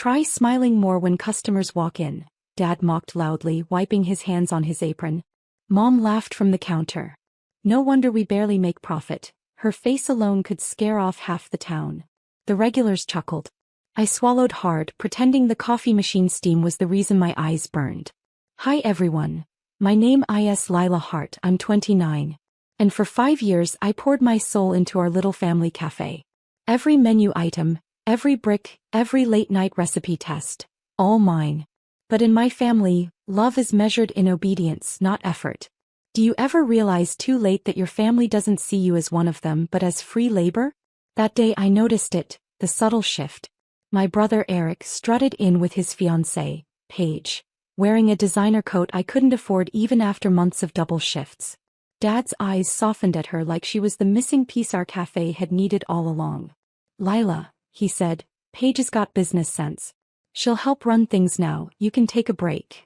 Try smiling more when customers walk in, Dad mocked loudly, wiping his hands on his apron. Mom laughed from the counter. No wonder we barely make profit. Her face alone could scare off half the town. The regulars chuckled. I swallowed hard, pretending the coffee machine steam was the reason my eyes burned. Hi everyone. My name is Lila Hart, I'm 29. And for 5 years I poured my soul into our little family cafe. Every menu item, every brick, every late-night recipe test, all mine. But in my family, love is measured in obedience, not effort. Do you ever realize too late that your family doesn't see you as one of them but as free labor? That day I noticed it, the subtle shift. My brother Eric strutted in with his fiancée, Paige, wearing a designer coat I couldn't afford even after months of double shifts. Dad's eyes softened at her like she was the missing piece our cafe had needed all along. Lila, he said, Paige's got business sense. She'll help run things now, you can take a break.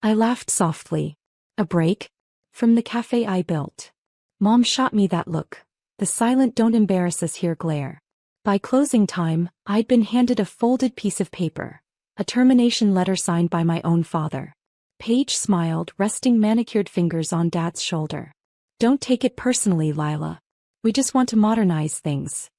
I laughed softly. A break? From the cafe I built. Mom shot me that look. The silent don't embarrass us here glare. By closing time, I'd been handed a folded piece of paper. A termination letter signed by my own father. Paige smiled, resting manicured fingers on Dad's shoulder. Don't take it personally, Lila. We just want to modernize things.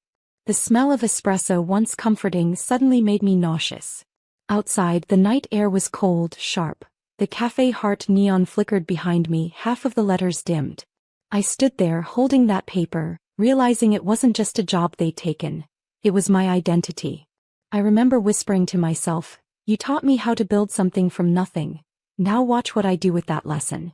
The smell of espresso, once comforting, suddenly made me nauseous. Outside, the night air was cold, sharp. The cafe heart neon flickered behind me, half of the letters dimmed. I stood there holding that paper, realizing it wasn't just a job they'd taken. It was my identity. I remember whispering to myself, you taught me how to build something from nothing. Now watch what I do with that lesson.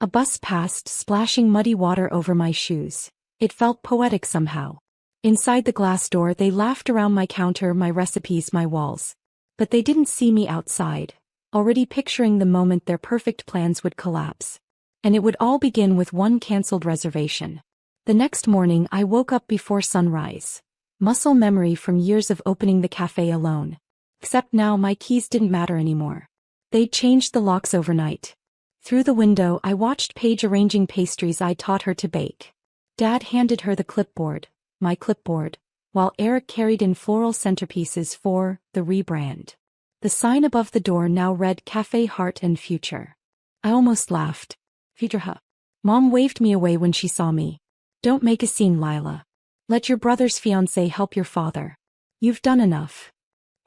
A bus passed, splashing muddy water over my shoes. It felt poetic somehow. Inside the glass door they laughed around my counter, my recipes, my walls. But they didn't see me outside, already picturing the moment their perfect plans would collapse. And it would all begin with one cancelled reservation. The next morning I woke up before sunrise. Muscle memory from years of opening the cafe alone. Except now my keys didn't matter anymore. They'd changed the locks overnight. Through the window I watched Paige arranging pastries I'd taught her to bake. Dad handed her the clipboard, my clipboard, while Eric carried in floral centerpieces for the rebrand. The sign above the door now read Cafe Heart and Future. I almost laughed. Future, huh? Mom waved me away when she saw me. Don't make a scene, Lila. Let your brother's fiancé help your father. You've done enough.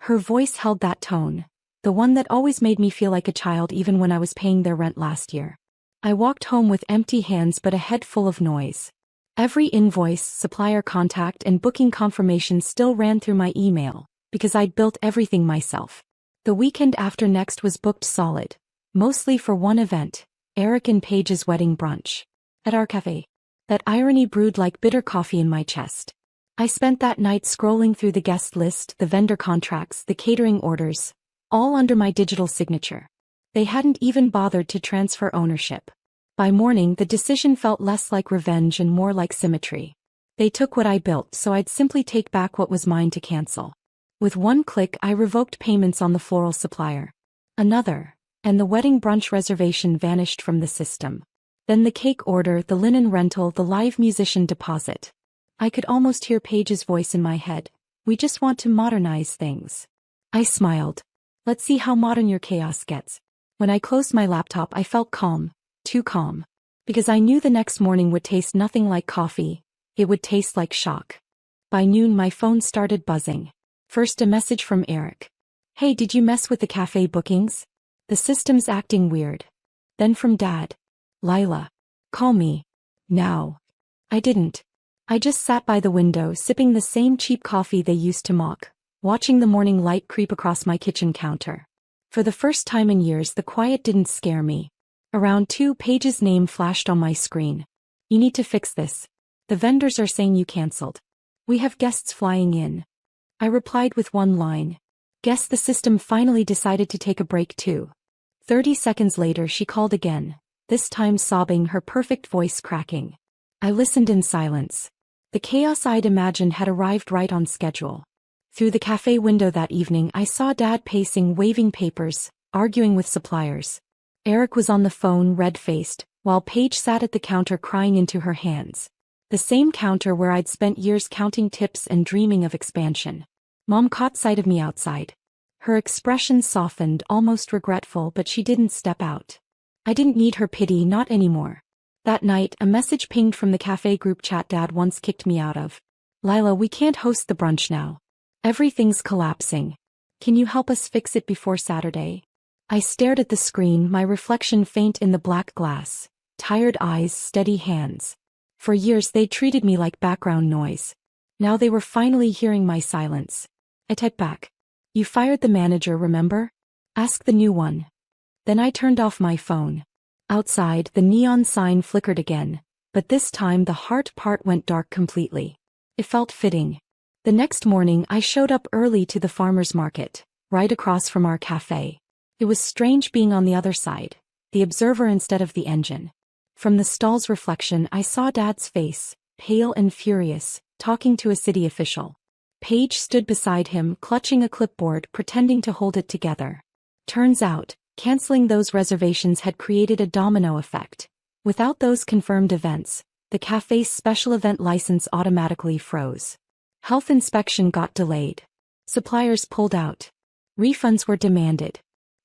Her voice held that tone, the one that always made me feel like a child even when I was paying their rent last year. I walked home with empty hands but a head full of noise. Every invoice, supplier contact and booking confirmation still ran through my email, because I'd built everything myself. The weekend after next was booked solid, mostly for one event, Eric and Paige's wedding brunch. At our cafe. That irony brewed like bitter coffee in my chest. I spent that night scrolling through the guest list, the vendor contracts, the catering orders, all under my digital signature. They hadn't even bothered to transfer ownership. By morning the decision felt less like revenge and more like symmetry. They took what I built, so I'd simply take back what was mine to cancel. With one click I revoked payments on the floral supplier. Another, and the wedding brunch reservation vanished from the system. Then the cake order, the linen rental, the live musician deposit. I could almost hear Paige's voice in my head. We just want to modernize things. I smiled. Let's see how modern your chaos gets. When I closed my laptop I felt calm. Too calm. Because I knew the next morning would taste nothing like coffee. It would taste like shock. By noon my phone started buzzing. First a message from Eric. Hey, did you mess with the cafe bookings? The system's acting weird. Then from Dad. Lila. Call me. Now. I didn't. I just sat by the window sipping the same cheap coffee they used to mock, watching the morning light creep across my kitchen counter. For the first time in years the quiet didn't scare me. Around 2 Paige's name flashed on my screen. You need to fix this. The vendors are saying you cancelled. We have guests flying in. I replied with one line. Guess the system finally decided to take a break too. 30 seconds later she called again, this time sobbing, her perfect voice cracking. I listened in silence. The chaos I'd imagined had arrived right on schedule. Through the cafe window that evening I saw Dad pacing, waving papers, arguing with suppliers. Eric was on the phone, red-faced, while Paige sat at the counter crying into her hands. The same counter where I'd spent years counting tips and dreaming of expansion. Mom caught sight of me outside. Her expression softened, almost regretful, but she didn't step out. I didn't need her pity, not anymore. That night, a message pinged from the cafe group chat Dad once kicked me out of. "Lila, we can't host the brunch now. Everything's collapsing. Can you help us fix it before Saturday?" I stared at the screen, my reflection faint in the black glass. Tired eyes, steady hands. For years they treated me like background noise. Now they were finally hearing my silence. I typed back. "You fired the manager, remember? Ask the new one." Then I turned off my phone. Outside, the neon sign flickered again, but this time the heart part went dark completely. It felt fitting. The next morning I showed up early to the farmer's market, right across from our cafe. It was strange being on the other side, the observer instead of the engine. From the stall's reflection I saw Dad's face, pale and furious, talking to a city official. Paige stood beside him, clutching a clipboard, pretending to hold it together. Turns out, canceling those reservations had created a domino effect. Without those confirmed events, the cafe's special event license automatically froze. Health inspection got delayed. Suppliers pulled out. Refunds were demanded.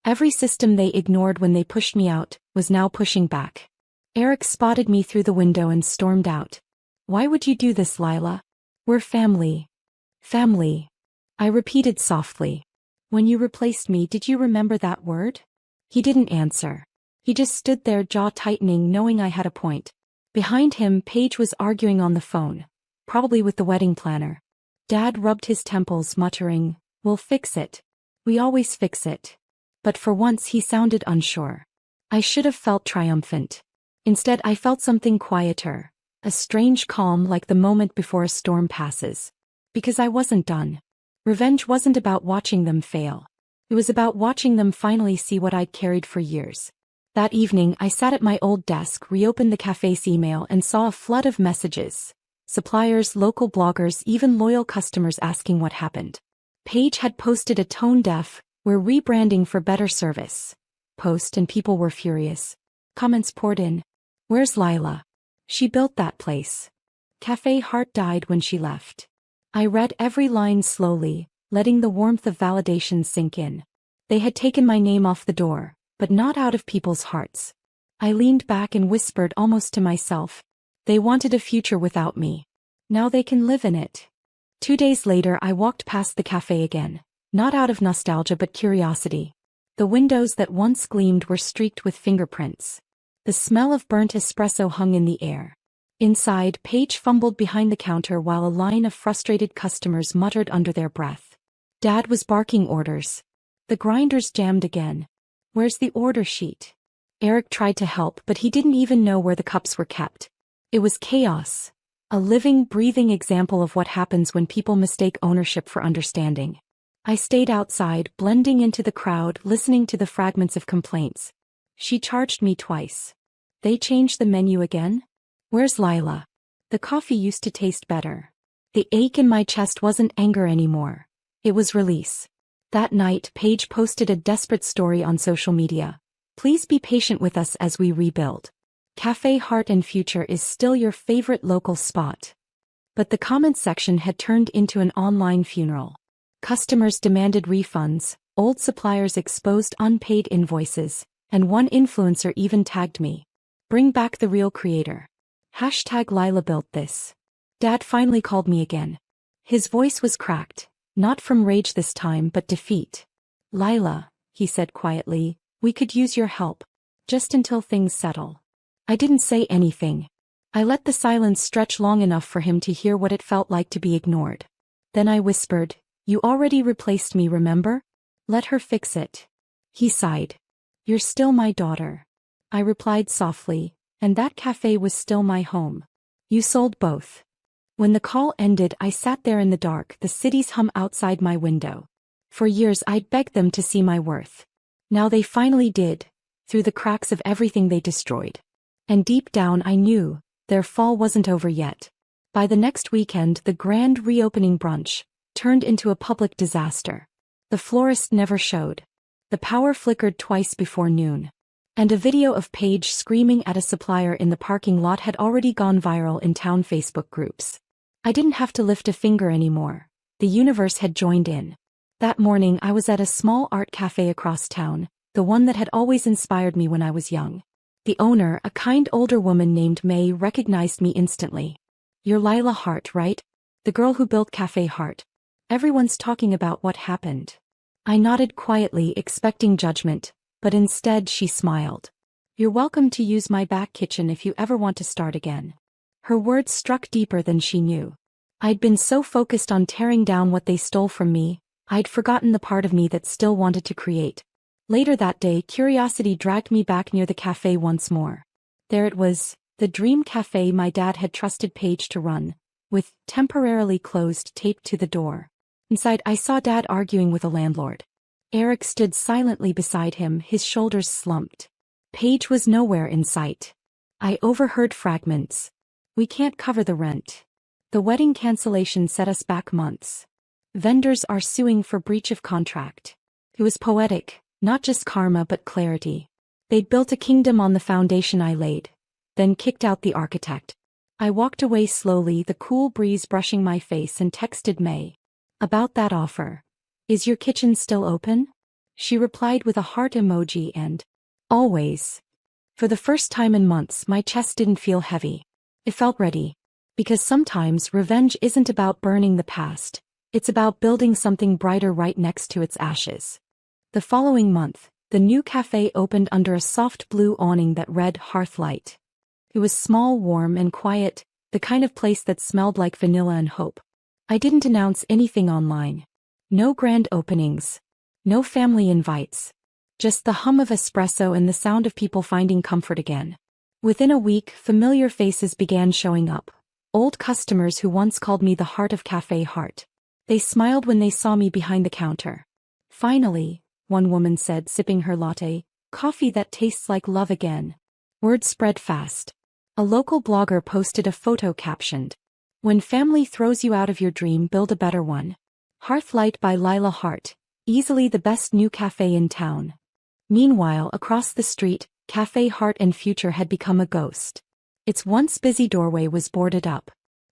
Every system they ignored when they pushed me out was now pushing back. Eric spotted me through the window and stormed out. "Why would you do this, Lila? We're family." "Family," I repeated softly. "When you replaced me, did you remember that word?" He didn't answer. He just stood there, jaw tightening, knowing I had a point. Behind him, Paige was arguing on the phone, probably with the wedding planner. Dad rubbed his temples, muttering, "We'll fix it. We always fix it." But for once he sounded unsure. I should have felt triumphant. Instead I felt something quieter, a strange calm, like the moment before a storm passes. Because I wasn't done. Revenge wasn't about watching them fail. It was about watching them finally see what I'd carried for years. That evening I sat at my old desk, reopened the cafe's email, and saw a flood of messages. Suppliers, local bloggers, even loyal customers asking what happened. Paige had posted a tone-deaf, "We're rebranding for better service" post, and people were furious. Comments poured in. "Where's Lila? She built that place." Cafe heart died when she left. I read every line slowly, letting the warmth of validation sink in. They had taken my name off the door, but not out of people's hearts. I leaned back and whispered, almost to myself, "They wanted a future without me. Now they can live in it." 2 days later I walked past the cafe again, not out of nostalgia but curiosity. The windows that once gleamed were streaked with fingerprints. The smell of burnt espresso hung in the air. Inside, Paige fumbled behind the counter while a line of frustrated customers muttered under their breath. Dad was barking orders. The grinders jammed again. "Where's the order sheet?" Eric tried to help, but he didn't even know where the cups were kept. It was chaos. A living, breathing example of what happens when people mistake ownership for understanding. I stayed outside, blending into the crowd, listening to the fragments of complaints. "She charged me twice. They changed the menu again? Where's Lila? The coffee used to taste better." The ache in my chest wasn't anger anymore. It was release. That night, Paige posted a desperate story on social media. "Please be patient with us as we rebuild. Cafe Heart and Future is still your favorite local spot." But the comment section had turned into an online funeral. Customers demanded refunds, old suppliers exposed unpaid invoices, and one influencer even tagged me. "Bring back the real creator. Hashtag Lila built this." Dad finally called me again. His voice was cracked, not from rage this time but defeat. "Lila," he said quietly, "we could use your help. Just until things settle." I didn't say anything. I let the silence stretch long enough for him to hear what it felt like to be ignored. Then I whispered, "You already replaced me, remember? Let her fix it." He sighed. "You're still my daughter." I replied softly, "And that cafe was still my home." "You sold both." When the call ended I sat there in the dark, the city's hum outside my window. For years I'd begged them to see my worth. Now they finally did, through the cracks of everything they destroyed. And deep down I knew, their fall wasn't over yet. By the next weekend the grand reopening brunch turned into a public disaster. The florist never showed. The power flickered twice before noon. And a video of Paige screaming at a supplier in the parking lot had already gone viral in town Facebook groups. I didn't have to lift a finger anymore. The universe had joined in. That morning I was at a small art cafe across town, the one that had always inspired me when I was young. The owner, a kind older woman named May, recognized me instantly. "You're Lila Hart, right? The girl who built Café Hart. Everyone's talking about what happened." I nodded quietly, expecting judgment, but instead she smiled. "You're welcome to use my back kitchen if you ever want to start again." Her words struck deeper than she knew. I'd been so focused on tearing down what they stole from me, I'd forgotten the part of me that still wanted to create. Later that day, curiosity dragged me back near the cafe once more. There it was, the dream cafe my dad had trusted Paige to run, with "temporarily closed" taped to the door. Inside, I saw Dad arguing with a landlord. Eric stood silently beside him, his shoulders slumped. Paige was nowhere in sight. I overheard fragments. "We can't cover the rent. The wedding cancellation set us back months. Vendors are suing for breach of contract." It was poetic, not just karma but clarity. They'd built a kingdom on the foundation I laid, then kicked out the architect. I walked away slowly, the cool breeze brushing my face, and texted May. "About that offer. Is your kitchen still open?" She replied with a heart emoji and, "Always." For the first time in months, my chest didn't feel heavy. It felt ready. Because sometimes revenge isn't about burning the past. It's about building something brighter right next to its ashes. The following month, the new cafe opened under a soft blue awning that read Hearthlight. It was small, warm, and quiet, the kind of place that smelled like vanilla and hope. I didn't announce anything online. No grand openings. No family invites. Just the hum of espresso and the sound of people finding comfort again. Within a week, familiar faces began showing up. Old customers who once called me the heart of Café Hart. They smiled when they saw me behind the counter. "Finally," one woman said, sipping her latte, "coffee that tastes like love again." Word spread fast. A local blogger posted a photo captioned, "When family throws you out of your dream, build a better one." Hearthlight by Lila Hart, easily the best new cafe in town. Meanwhile, across the street, Café Hart and Future had become a ghost. Its once busy doorway was boarded up.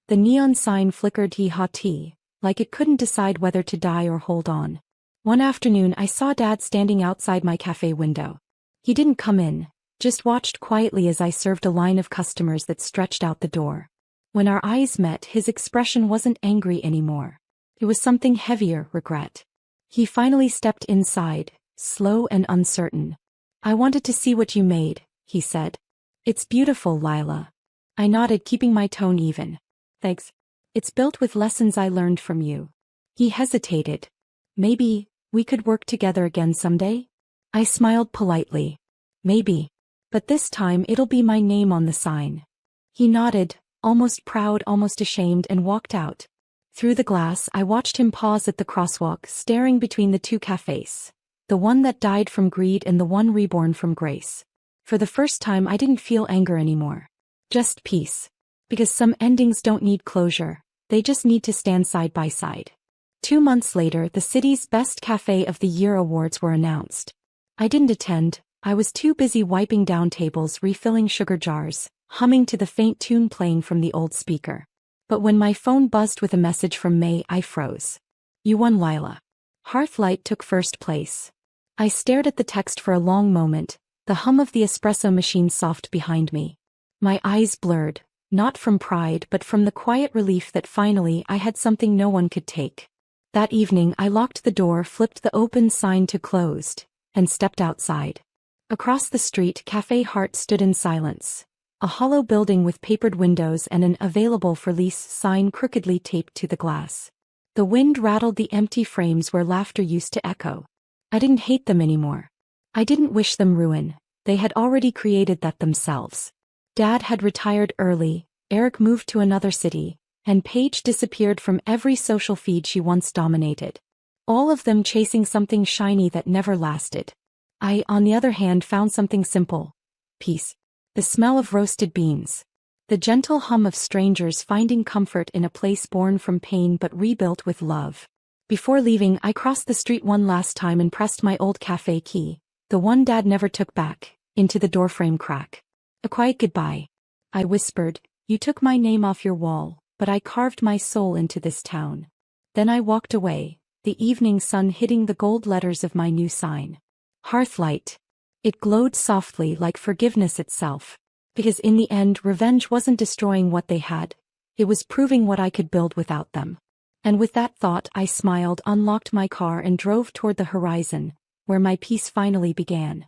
The neon sign flickered hee-haw-tee, like it couldn't decide whether to die or hold on. One afternoon I saw Dad standing outside my cafe window. He didn't come in, just watched quietly as I served a line of customers that stretched out the door. When our eyes met, his expression wasn't angry anymore. It was something heavier, regret. He finally stepped inside, slow and uncertain. "I wanted to see what you made," he said. "It's beautiful, Lila." I nodded, keeping my tone even. "Thanks. It's built with lessons I learned from you." He hesitated. "Maybe we could work together again someday?" I smiled politely. "Maybe. But this time it'll be my name on the sign." He nodded, almost proud, almost ashamed, and walked out. Through the glass, I watched him pause at the crosswalk, staring between the two cafes. The one that died from greed and the one reborn from grace. For the first time, I didn't feel anger anymore. Just peace. Because some endings don't need closure, they just need to stand side by side. 2 months later, the city's Best Cafe of the Year awards were announced. I didn't attend. I was too busy wiping down tables, refilling sugar jars, humming to the faint tune playing from the old speaker. But when my phone buzzed with a message from May, I froze. "You won, Lila. Hearthlight took first place." I stared at the text for a long moment, the hum of the espresso machine soft behind me. My eyes blurred, not from pride but from the quiet relief that finally I had something no one could take. That evening I locked the door, flipped the open sign to closed, and stepped outside. Across the street, Café Hart stood in silence. A hollow building with papered windows and an "available for lease" sign crookedly taped to the glass. The wind rattled the empty frames where laughter used to echo. I didn't hate them anymore. I didn't wish them ruin. They had already created that themselves. Dad had retired early, Eric moved to another city, and Paige disappeared from every social feed she once dominated. All of them chasing something shiny that never lasted. I, on the other hand, found something simple. Peace. The smell of roasted beans. The gentle hum of strangers finding comfort in a place born from pain but rebuilt with love. Before leaving, I crossed the street one last time and pressed my old cafe key, the one Dad never took back, into the doorframe crack. "A quiet goodbye," I whispered. "You took my name off your wall, but I carved my soul into this town." Then I walked away, the evening sun hitting the gold letters of my new sign. Hearthlight. It glowed softly like forgiveness itself. Because in the end, revenge wasn't destroying what they had. It was proving what I could build without them. And with that thought, I smiled, unlocked my car and drove toward the horizon, where my peace finally began.